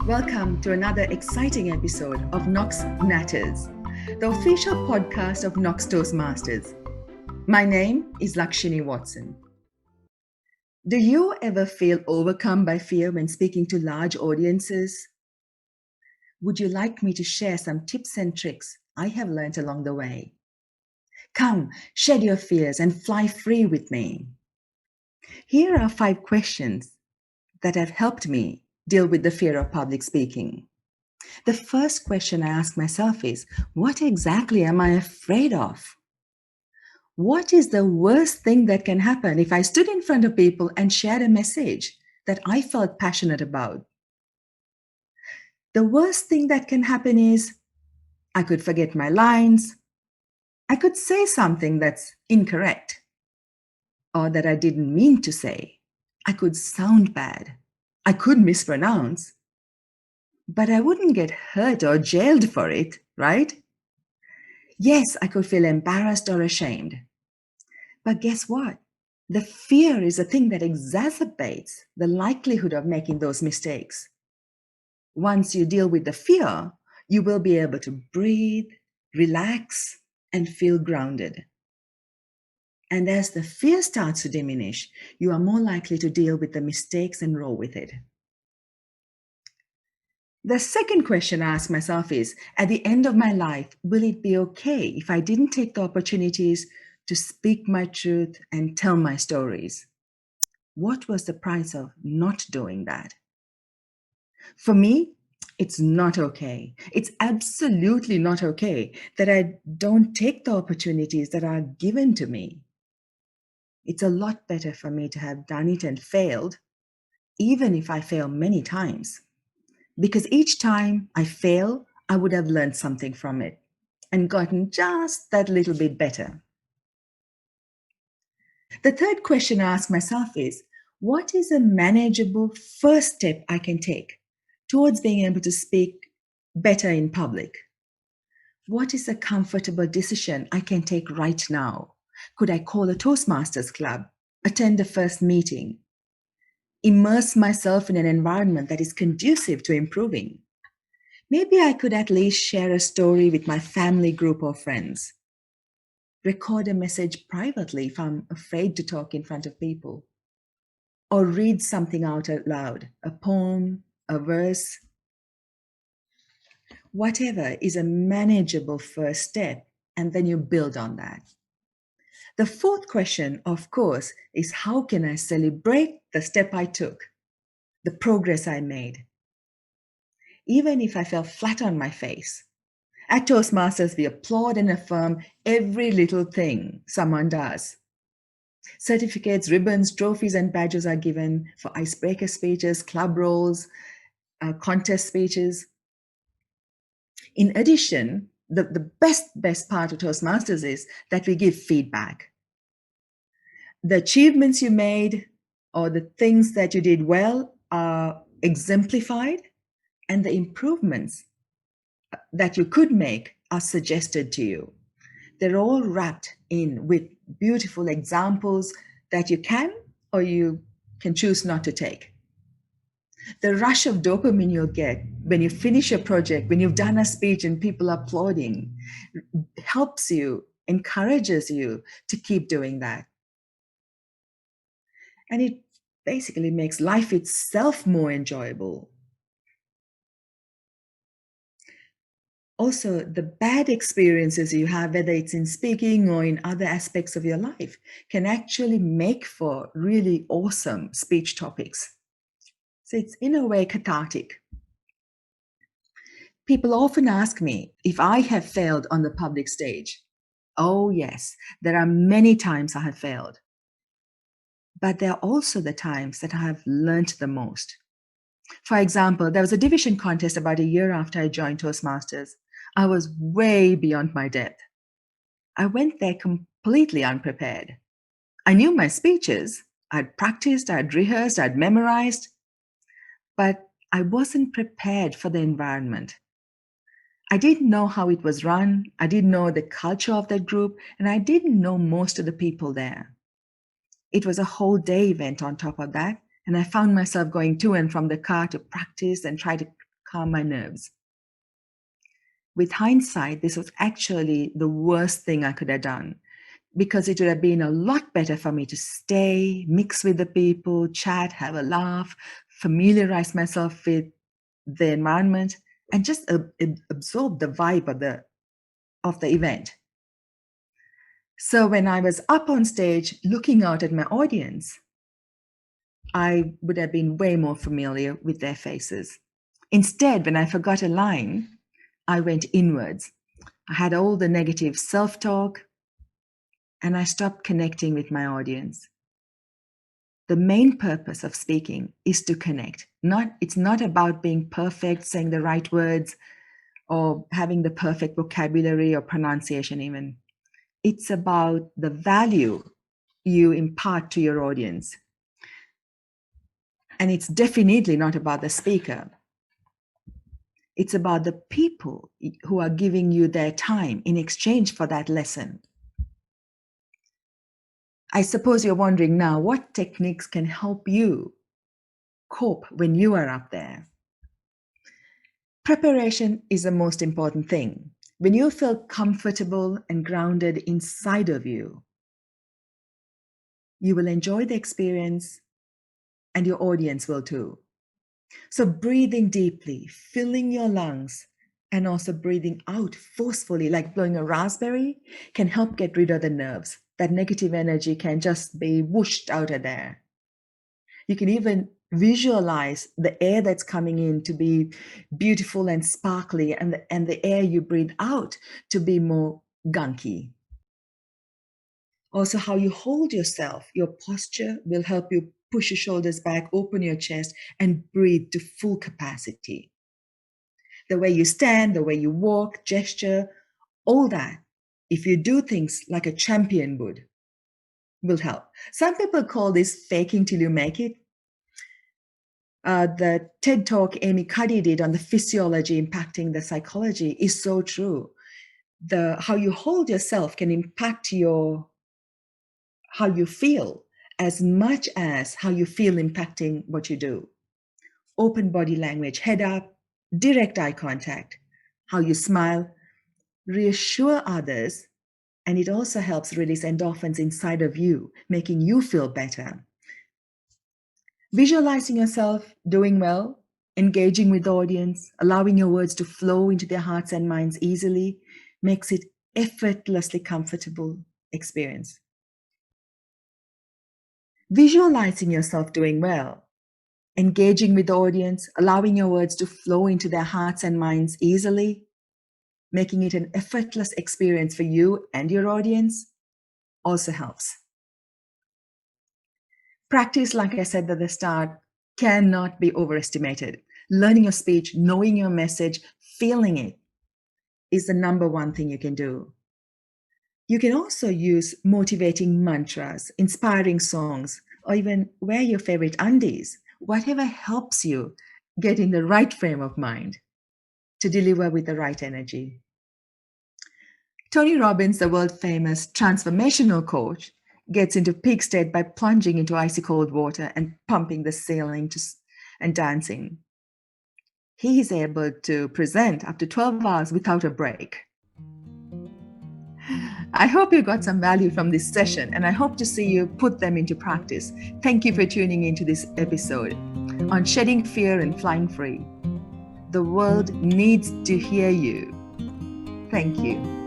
Welcome to another exciting episode of Knox Natters, the official podcast of Knox Toastmasters. My name is Lakshini Watson. Do you ever feel overcome by fear when speaking to large audiences? Would you like me to share some tips and tricks I have learned along the way? Come, shed your fears and fly free with me. Here are 5 questions that have helped me deal with the fear of public speaking. The first question I ask myself is, what exactly am I afraid of? What is the worst thing that can happen if I stood in front of people and shared a message that I felt passionate about? The worst thing that can happen is I could forget my lines. I could say something that's incorrect or that I didn't mean to say. I could sound bad. I could mispronounce. But I wouldn't get hurt or jailed for it, right? Yes, I could feel embarrassed or ashamed. But guess what? The fear is a thing that exacerbates the likelihood of making those mistakes. Once you deal with the fear, you will be able to breathe, relax, and feel grounded. And as the fear starts to diminish, you are more likely to deal with the mistakes and roll with it. The second question I ask myself is, at the end of my life, will it be okay if I didn't take the opportunities to speak my truth and tell my stories? What was the price of not doing that? For me, it's not okay. It's absolutely not okay that I don't take the opportunities that are given to me. It's a lot better for me to have done it and failed, even if I fail many times. Because each time I fail, I would have learned something from it and gotten just that little bit better. The third question I ask myself is, what is a manageable first step I can take towards being able to speak better in public? What is a comfortable decision I can take right now? Could I call a Toastmasters club, attend a first meeting, immerse myself in an environment that is conducive to improving? Maybe I could at least share a story with my family group or friends. Record a message privately if I'm afraid to talk in front of people. Or read something out loud, a poem, a verse. Whatever is a manageable first step, and then you build on that. The fourth question, of course, is how can I celebrate the step I took, the progress I made? Even if I fell flat on my face. At Toastmasters, we applaud and affirm every little thing someone does. Certificates, ribbons, trophies, and badges are given for icebreaker speeches, club roles, contest speeches. In addition, the best part of Toastmasters is that we give feedback. The achievements you made or the things that you did well are exemplified, and the improvements that you could make are suggested to you. They're all wrapped in with beautiful examples that you can or you can choose not to take. The rush of dopamine you'll get when you finish a project, when you've done a speech and people are applauding, helps you, encourages you to keep doing that. And it basically makes life itself more enjoyable. Also, the bad experiences you have, whether it's in speaking or in other aspects of your life, can actually make for really awesome speech topics. So it's in a way cathartic. People often ask me if I have failed on the public stage. Oh, yes, there are many times I have failed. But there are also the times that I have learned the most. For example, there was a division contest about a year after I joined Toastmasters. I was way beyond my depth. I went there completely unprepared. I knew my speeches. I'd practiced, I'd rehearsed, I'd memorized, but I wasn't prepared for the environment. I didn't know how it was run. I didn't know the culture of that group, and I didn't know most of the people there. It was a whole day event on top of that, and I found myself going to and from the car to practice and try to calm my nerves. With hindsight, this was actually the worst thing I could have done, because it would have been a lot better for me to stay, mix with the people, chat, have a laugh, familiarize myself with the environment, and just absorb the vibe of the event. So when I was up on stage looking out at my audience, I would have been way more familiar with their faces. Instead, when I forgot a line, I went inwards. I had all the negative self-talk, and I stopped connecting with my audience. The main purpose of speaking is to connect. It's not about being perfect, saying the right words, or having the perfect vocabulary or pronunciation even. It's about the value you impart to your audience. And it's definitely not about the speaker. It's about the people who are giving you their time in exchange for that lesson. I suppose you're wondering now, what techniques can help you cope when you are up there? Preparation is the most important thing. When you feel comfortable and grounded inside of you, you will enjoy the experience, and your audience will too. So breathing deeply, filling your lungs, and also breathing out forcefully, like blowing a raspberry, can help get rid of the nerves. That negative energy can just be whooshed out of there. You can even visualize the air that's coming in to be beautiful and sparkly, and the air you breathe out to be more gunky. Also, how you hold yourself, your posture will help you push your shoulders back, open your chest, and breathe to full capacity. The way you stand, the way you walk, gesture, all that, if you do things like a champion would, will help. Some people call this faking till you make it. The TED Talk Amy Cuddy did on the physiology impacting the psychology is so true. How you hold yourself can impact how you feel as much as how you feel impacting what you do. Open body language, head up, direct eye contact, how you smile, reassure others, and it also helps release endorphins inside of you, making you feel better. Visualizing yourself doing well, engaging with the audience, allowing your words to flow into their hearts and minds easily, makes it effortlessly comfortable experience. Visualizing yourself doing well, engaging with the audience, allowing your words to flow into their hearts and minds easily, making it an effortless experience for you and your audience, also helps. Practice, like I said at the start, cannot be overestimated. Learning your speech, knowing your message, feeling it is the number one thing you can do. You can also use motivating mantras, inspiring songs, or even wear your favorite undies, whatever helps you get in the right frame of mind to deliver with the right energy. Tony Robbins, the world-famous transformational coach, gets into peak state by plunging into icy cold water and pumping the ceiling and dancing. He is able to present up to 12 hours without a break. I hope you got some value from this session, and I hope to see you put them into practice. Thank you for tuning into this episode on shedding fear and flying free. The world needs to hear you. Thank you.